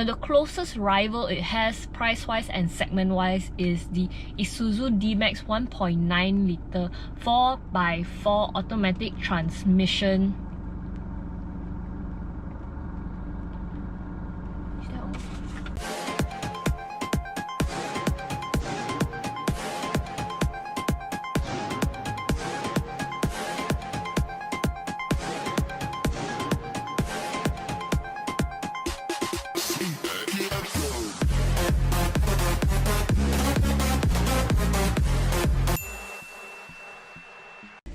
The closest rival it has price-wise and segment-wise is the Isuzu D-Max 1.9 litre 4x4 automatic transmission.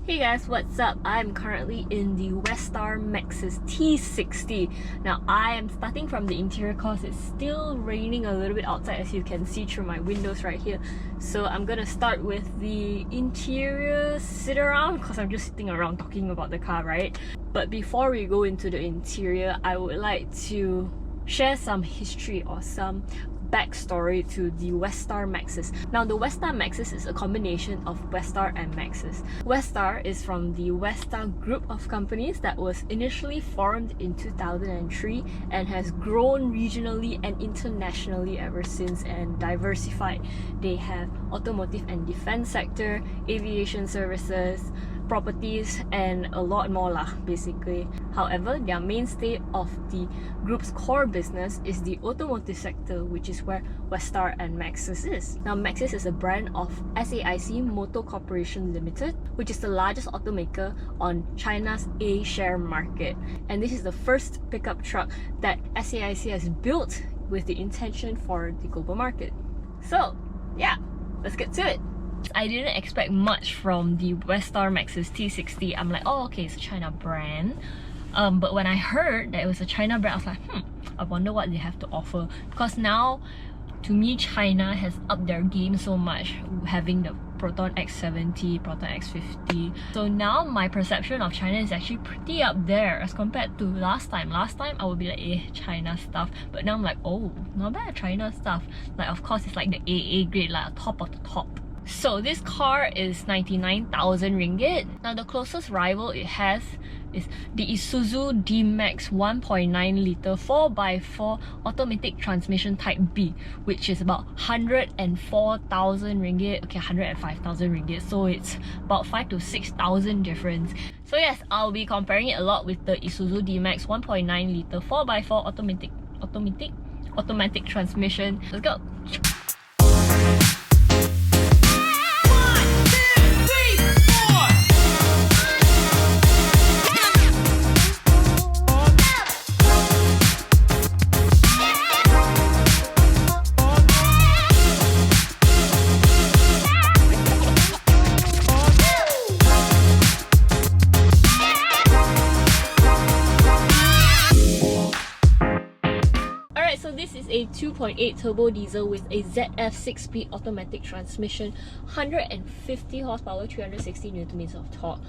Hey guys, what's up? I'm currently in the Weststar Maxus T60. Now I am starting from the interior cause it's still raining a little bit outside, as you can see through my windows right here. So I'm gonna start with the interior sit around because I'm just sitting around talking about the car, right? But before we go into the interior, I would like to share some history or some backstory to the Weststar Maxus. Now the Weststar Maxus is a combination of Weststar and Maxus. Weststar is from the Weststar group of companies that was initially formed in 2003 and has grown regionally and internationally ever since and diversified. They have automotive and defense sector, aviation services, properties, and a lot more lah, basically. However, their mainstay of the group's core business is the automotive sector, which is where Weststar and Maxus is. Now, Maxus is a brand of SAIC Motor Corporation Limited, which is the largest automaker on China's A-share market. And this is the first pickup truck that SAIC has built with the intention for the global market. So, yeah, let's get to it. I didn't expect much from the Weststar Maxus T60. I'm like, oh, okay, it's a China brand. But when I heard that it was a China brand, I was like, I wonder what they have to offer. Because now, to me, China has upped their game so much, having the Proton X70, Proton X50. So now my perception of China is actually pretty up there as compared to last time. Last time I would be like, China stuff. But now I'm like, oh, not bad, China stuff. Like, of course, it's like the AA grade, like top of the top. So this car is 99,000 ringgit. Now the closest rival it has is the Isuzu D-Max 1.9 litre 4x4 automatic transmission type B, which is about 104,000 ringgit, okay, 105,000 ringgit, so it's about 5,000 to 6,000 difference. So yes, I'll be comparing it a lot with the Isuzu D-Max 1.9 litre 4x4 automatic transmission. Let's go! This is a 2.8 turbo diesel with a ZF 6-speed automatic transmission, 150 horsepower, 360 Nm of torque.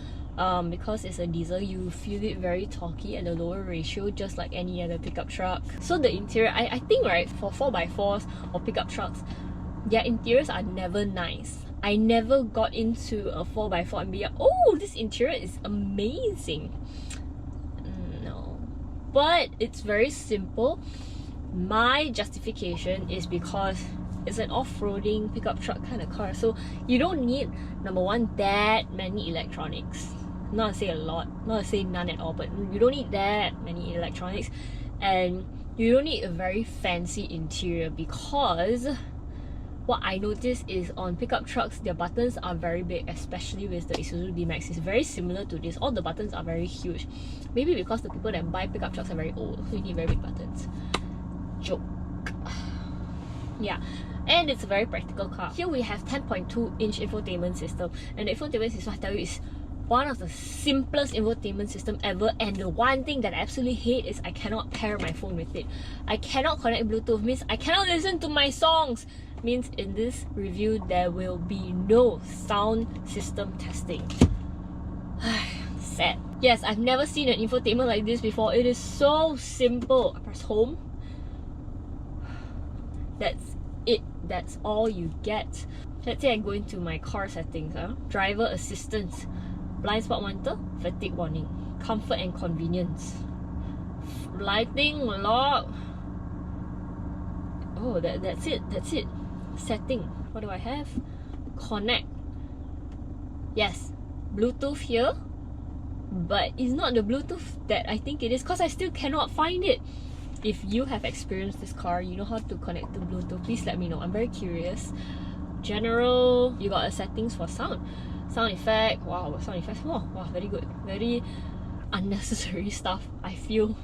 Because it's a diesel, you feel it very torquey at a lower ratio, just like any other pickup truck. So the interior, I think, right, for 4x4s or pickup trucks, their interiors are never nice. I never got into a 4x4 and be like, oh, this interior is amazing. No. But it's very simple. My justification is because it's an off-roading pickup truck kind of car, so you don't need, number one, that many electronics. Not to say a lot, not to say none at all, but you don't need that many electronics, and you don't need a very fancy interior, because what I noticed is on pickup trucks, their buttons are very big, especially with the Isuzu D-Max. It's very similar to this. All the buttons are very huge. Maybe because the people that buy pickup trucks are very old, so you need very big buttons. Joke. Yeah, and it's a very practical car. Here we have 10.2-inch infotainment system, and the infotainment system, I tell you, is one of the simplest infotainment system ever. And the one thing that I absolutely hate is I cannot pair my phone with it. I cannot connect Bluetooth, means I cannot listen to my songs. Means in this review there will be no sound system testing. Sad. Yes, I've never seen an infotainment like this before. It is so simple. I press home. That's it. That's all you get. Let's say I go into my car settings. Driver assistance, blind spot monitor, fatigue warning, comfort and convenience, lighting, lock, Oh, that's it. Setting. What do I have? Connect. Yes, Bluetooth here, but it's not the Bluetooth that I think it is, because I still cannot find it. If you have experienced this car, you know how to connect to Bluetooth, please let me know. I'm very curious. General, you got a settings for sound effect. Wow, sound effects. Wow, very good. Very unnecessary stuff, I feel.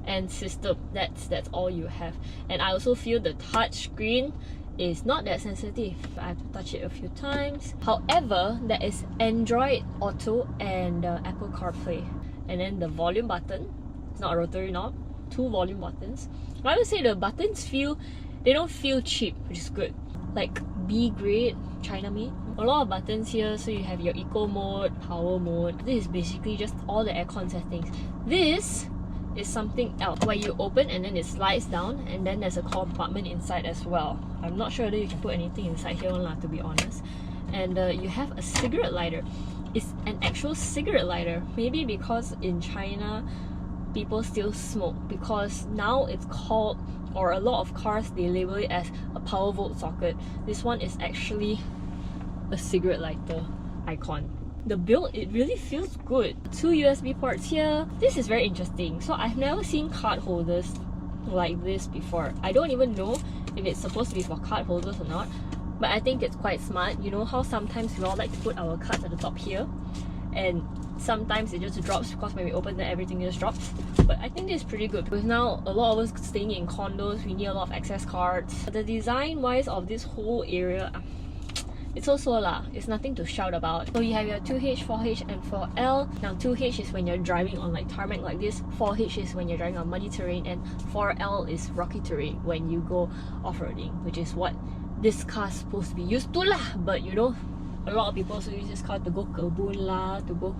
And system, that's all you have. And I also feel the touch screen is not that sensitive. I have to touch it a few times. However, there is Android Auto and Apple CarPlay. And then the volume button, it's not a rotary knob, 2 volume buttons. I would say the buttons they don't feel cheap, which is good. Like B grade, China made. A lot of buttons here, so you have your eco mode, power mode. This is basically just all the aircon settings. This is something else where you open and then it slides down, and then there's a compartment inside as well. I'm not sure whether you can put anything inside here, to be honest. And you have a cigarette lighter. It's an actual cigarette lighter. Maybe because in China people still smoke, because now it's called, or a lot of cars they label it as a power volt socket. This one is actually a cigarette lighter icon. The build, it really feels good. 2 USB ports here. This is very interesting. So I've never seen card holders like this before. I don't even know if it's supposed to be for card holders or not, but I think it's quite smart. You know how sometimes we all like to put our cards at the top here, and sometimes it just drops because when we open it, everything just drops. But I think this is pretty good, because now a lot of us staying in condos, we need a lot of access cards. The design wise of this whole area, it's also it's nothing to shout about. So you have your 2H, 4H and 4L. Now 2H is when you're driving on like tarmac like this, 4H is when you're driving on muddy terrain, and 4L is rocky terrain when you go off-roading, which is what this car's supposed to be used to lah. But you know, a lot of people also use this car to go kebun lah, to go...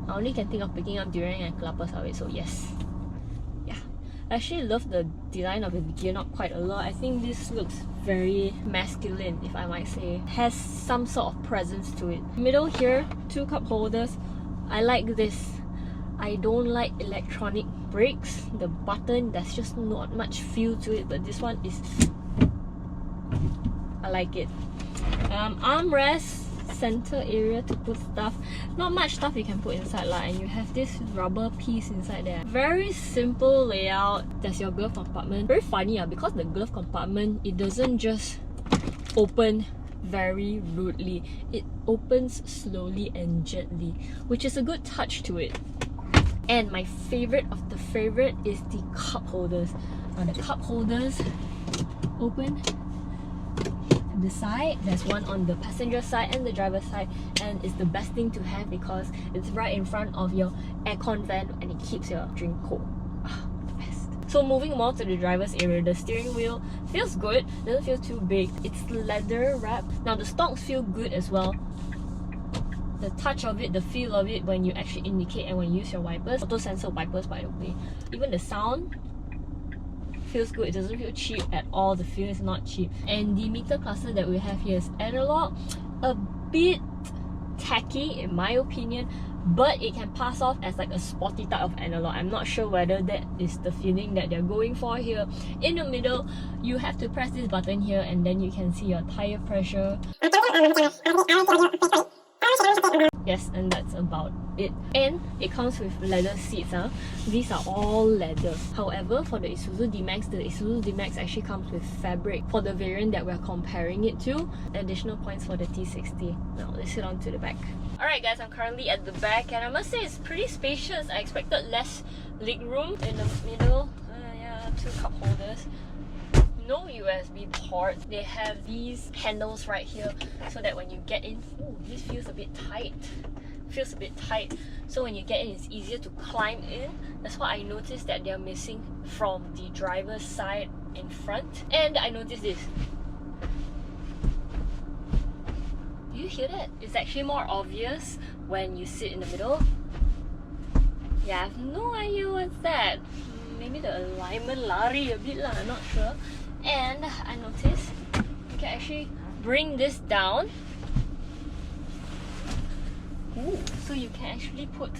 I only can think of picking up durian and kelapa sawit, so yes. I actually love the design of the gear knob quite a lot. I think this looks very masculine, if I might say. Has some sort of presence to it. Middle here, 2 cup holders. I like this. I don't like electronic brakes. The button, there's just not much feel to it, but this one is... I like it. Armrest, center area to put stuff. Not much stuff you can put inside lah, and you have this rubber piece inside there. Very simple layout. There's your glove compartment. Very funny because the glove compartment, it doesn't just open very rudely. It opens slowly and gently, which is a good touch to it. And my favorite of the favorite is the cup holders. Now the cup holders open the side. There's one on the passenger side and the driver's side, and it's the best thing to have because it's right in front of your aircon vent and it keeps your drink cold. The best. So moving more to the driver's area, the steering wheel feels good, doesn't feel too big. It's leather wrapped. Now the stalks feel good as well. The touch of it, the feel of it when you actually indicate and when you use your wipers. Auto sensor wipers, by the way. Even the sound feels good. It doesn't feel cheap at all. The feel is not cheap. And the meter cluster that we have here is analog. A bit tacky in my opinion, but it can pass off as like a sporty type of analog. I'm not sure whether that is the feeling that they're going for here. In the middle, you have to press this button here and then you can see your tire pressure. Yes, and that's about it. And it comes with leather seats. These are all leather. However, for the Isuzu D-Max, the Isuzu D-Max actually comes with fabric for the variant that we're comparing it to. Additional points for the T60. Now let's head on to the back. Alright guys, I'm currently at the back and I must say it's pretty spacious. I expected less leg room. In the middle, yeah, 2 cup holders. No USB port. They have these handles right here so that when you get in, ooh, this feels a bit tight. Feels a bit tight. So when you get in, it's easier to climb in. That's what I noticed that they're missing from the driver's side in front. And I noticed this. Do you hear that? It's actually more obvious when you sit in the middle. Yeah, I have no idea what's that. Maybe the alignment lari a bit lah, I'm not sure. And I noticed you can actually bring this down. Ooh, so you can actually put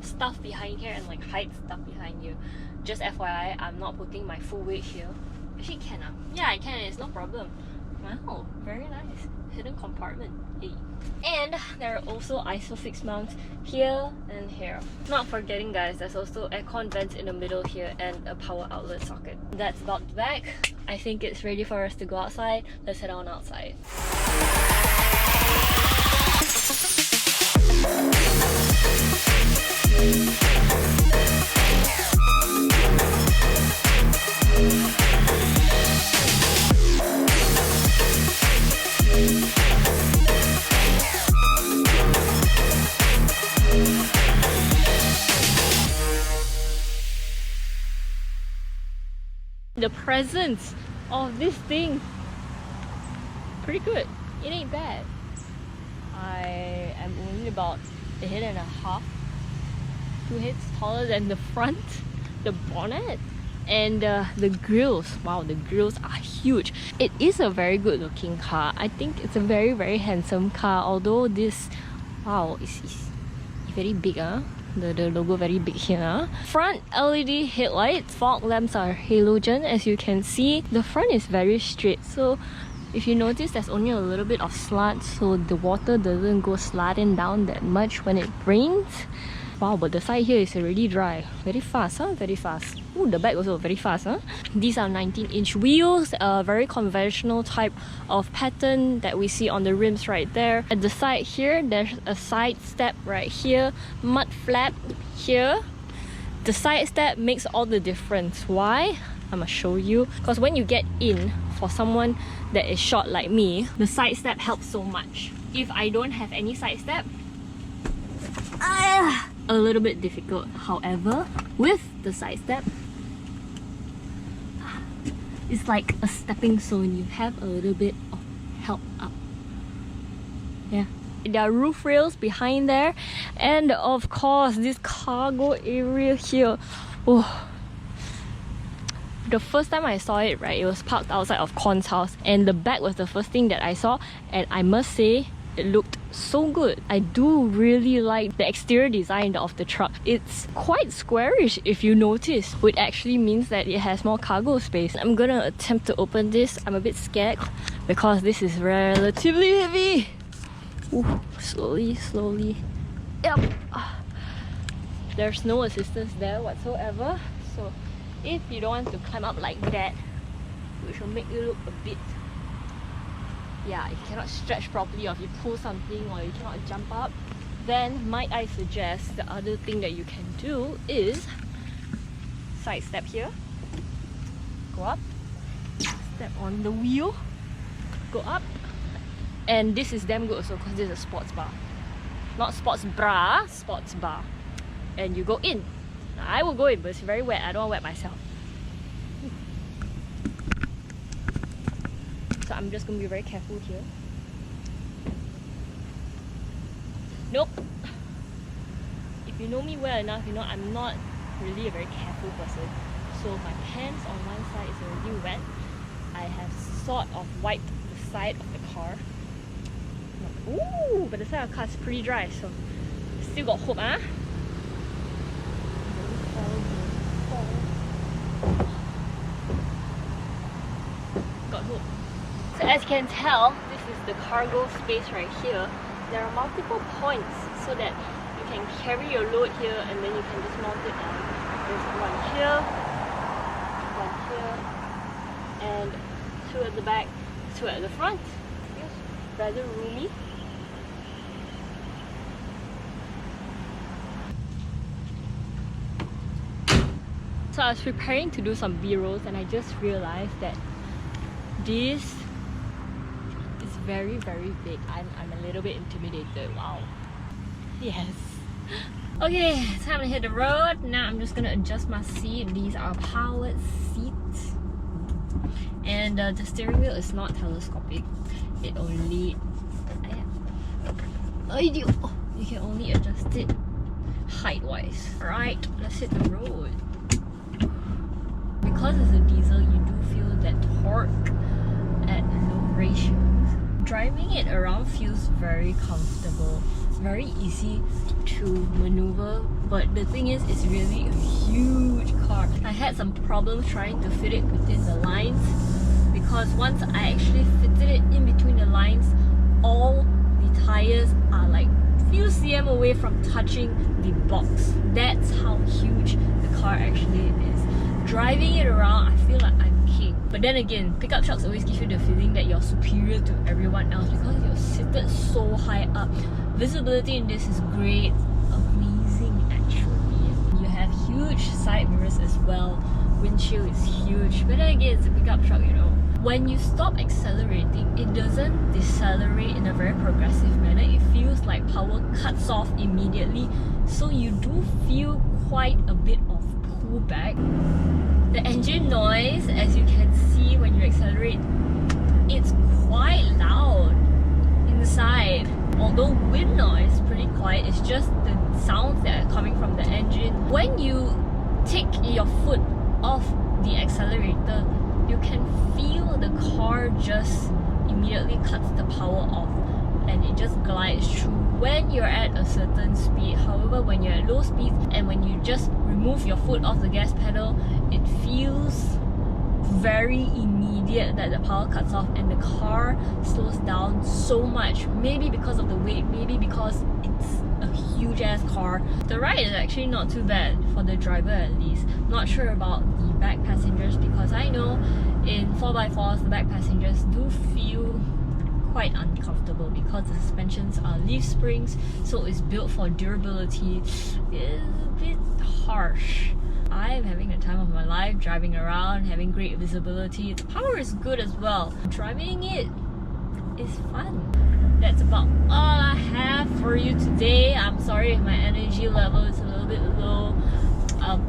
stuff behind here and like hide stuff behind you. Just FYI, I'm not putting my full weight here. Actually can yeah, I can, it's no problem. Wow, very nice. Hidden compartment. Hey. And there are also ISOFIX mounts here and here. Not forgetting guys, there's also aircon vents in the middle here and a power outlet socket. That's about the bag. I think it's ready for us to go outside. Let's head on outside. The presence of this thing, pretty good. It ain't bad. I am only about a head and a half, 2 heads taller than the front, the bonnet, and the grills. Wow, the grills are huge. It is a very good looking car. I think it's a very handsome car, although this, wow, is very big. The logo very big here. Front LED headlights, fog lamps are halogen as you can see. The front is very straight, so if you notice there's only a little bit of slant, so the water doesn't go sliding down that much when it rains. Wow, but the side here is already dry. Very fast, huh? Very fast. Ooh, the back also very fast, huh? These are 19-inch wheels, a very conventional type of pattern that we see on the rims right there. At the side here, there's a side step right here, mud flap here. The side step makes all the difference. Why? I'm gonna show you. Because when you get in, for someone that is short like me, the side step helps so much. If I don't have any side step, a little bit difficult. However, with the side step, it's like a stepping stone. You have a little bit of help up. Yeah. There are roof rails behind there, and of course this cargo area here. Oh, the first time I saw it, right, it was parked outside of Korn's house, and the back was the first thing that I saw, and I must say it looked so good. I do really like the exterior design of the truck. It's quite squarish if you notice, which actually means that it has more cargo space. I'm gonna attempt to open this. I'm a bit scared because this is relatively heavy. Ooh, slowly. Yep. There's no assistance there whatsoever, so if you don't want to climb up like that, which will make you look a bit, yeah, if you cannot stretch properly, or if you pull something, or you cannot jump up, then might I suggest the other thing that you can do is side step here, go up, step on the wheel, go up, and this is damn good also because this is a sports bar, not sports bra, sports bar, and you go in. Now, I will go in, but it's very wet. I don't want to wet myself. So I'm just going to be very careful here. Nope. If you know me well enough, you know I'm not really a very careful person. So my pants on one side is already wet. I have sort of wiped the side of the car. Ooh, but the side of the car is pretty dry, so still got hope, huh? Got hope. So as you can tell, this is the cargo space right here. There are multiple points so that you can carry your load here and then you can just mount it on. There's one here, and 2 at the back, 2 at the front. It's rather roomy. So I was preparing to do some B-rolls and I just realized that this is very big. I'm a little bit intimidated. Wow. Yes. Okay, time to hit the road. Now I'm just gonna adjust my seat. These are powered seats. And the steering wheel is not telescopic. It only... you can only adjust it height-wise. Alright, let's hit the road. Because it's a diesel, you do feel that torque at low ratios. Driving it around feels very comfortable. very easy to maneuver, but the thing is, it's really a huge car. I had some problems trying to fit it within the lines, because once I actually fitted it in between the lines, all the tires are like few cm away from touching the box. That's how huge the car actually is. Driving it around, I feel like I'm king. But then again, pickup trucks always give you the feeling that you're superior to everyone else because you're seated so high up. Visibility in this is great, amazing actually. You have huge side mirrors as well. Windshield is huge. But then again, it's a pickup truck, you know. When you stop accelerating, it doesn't decelerate in a very progressive manner. It feels like power cuts off immediately. So you do feel quite a bit of pullback. The engine noise, as you can see when you accelerate, it's quite loud inside. Although wind noise is pretty quiet, it's just the sounds that are coming from the engine. When you take your foot off the accelerator, you can feel the car just immediately cuts the power off and it just glides through when you're at a certain speed. However, when you're at low speeds and when you just remove your foot off the gas pedal, it feels very immediate that the power cuts off and the car slows down so much. Maybe because of the weight, maybe because it's a huge ass car. The ride is actually not too bad for the driver at least. Not sure about the back passengers because I know in 4x4s the back passengers do feel quite uncomfortable because the suspensions are leaf springs, so it's built for durability. It's a bit harsh. I'm having the time of my life driving around, having great visibility. The power is good as well. Driving it is fun. That's about all I have for you today. I'm sorry if my energy level is a little bit low.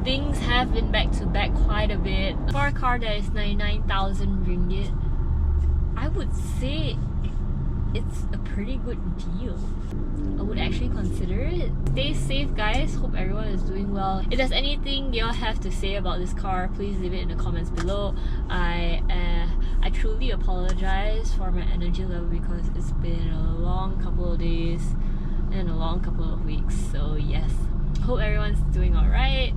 Things have been back to back quite a bit. For a car that is 99,000 ringgit, I would say it's a pretty good deal. I would actually consider it. Stay safe guys, hope everyone is doing well. If there's anything y'all have to say about this car, please leave it in the comments below. I truly apologize for my energy level because it's been a long couple of days and a long couple of weeks. So yes, hope everyone's doing alright.